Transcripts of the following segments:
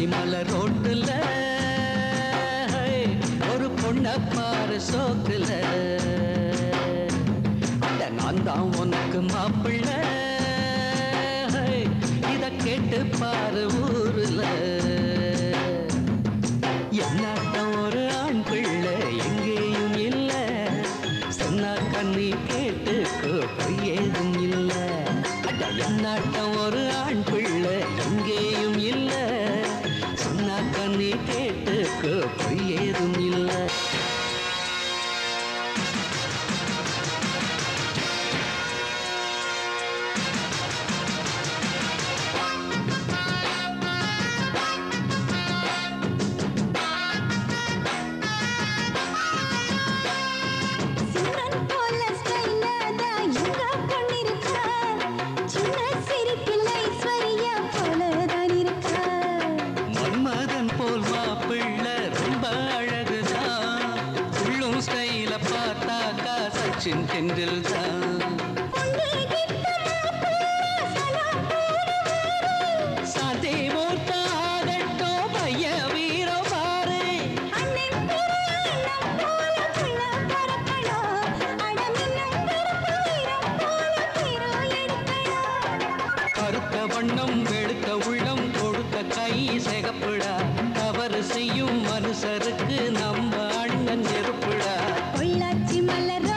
பொள்ளாச்சி மலர் ரோட்டுல ஒரு பொண்ண பாரு சோக்குல அட நான் தான் உனக்கு மாப்பிள்ளை இத கேட்டு பாரு ஊருல என்னாட்டம் ஒரு ஆண் பிள்ளை எங்கேயும் இல்ல சொன்னா கண்ணி கேட்டுக்கோ பொய்யேதும் இல்ல அட என்னாட்டம் ஒரு ஆண் பிள்ளை எங்கேயும் இல்ல சொன்னா கண்ணி கேட்டுக்கோ பொய்யேதும் இல்ல சச்சின் டெண்டுல்கர் சாதே ஓட்டாகட்டோ பைய வீரோ பாரு கருத்த வண்ணம் வெளுத்த உள்ளம் கொடுத்த கை சிகப்புடா தவறு செய்யும் மனுஷருக்கு நம்ம அண்ணன் நெருப்புடா பொள்ளாச்சி மலர்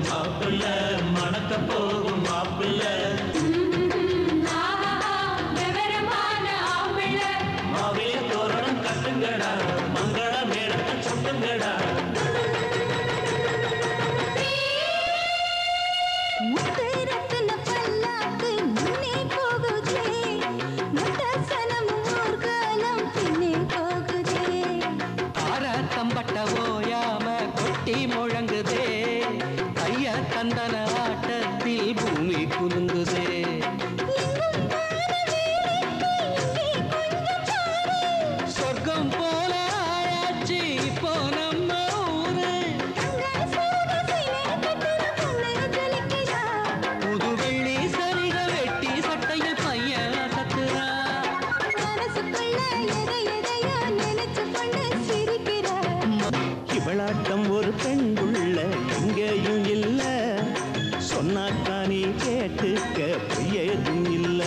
மாப்பிள்ள மணக்க போகும் மாப்பிள்ள மாவிலே தோரணம் கட்டுங்கடா மங்கள மேடத்தை சுட்டுங்கடா தம்பட்ட ஓயாம கொட்டி முழங்குதே ஐயா தந்தன ஆட்டத்தில் பூமி குலுங்குதே சொர்க்கம் போல ஆயாச்சு இப்போ நம்ம ஊரு புது வெள்ளி சரிக வெட்டி சட்டையில் பையன் சத்துறா இவளாட்டம் ஒரு பெண் உள்ள எங்கேயும் இல்ல சொன்னாக்கா நீ கேட்டுக்க பொய்யேதும் இல்ல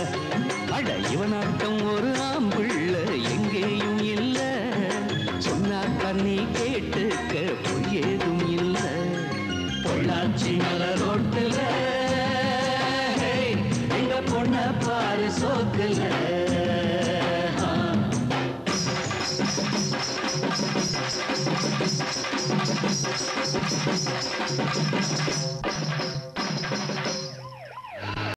அட இவனாட்டம் ஒரு ஆம்புள்ள எங்கேயும் இல்ல சொன்னாக்கா நீ கேட்டுக்க பொய்யேதும் இல்ல பொள்ளாச்சி மலர் ரோட்டுல எங்க பொண்ண பாரு சோக்குல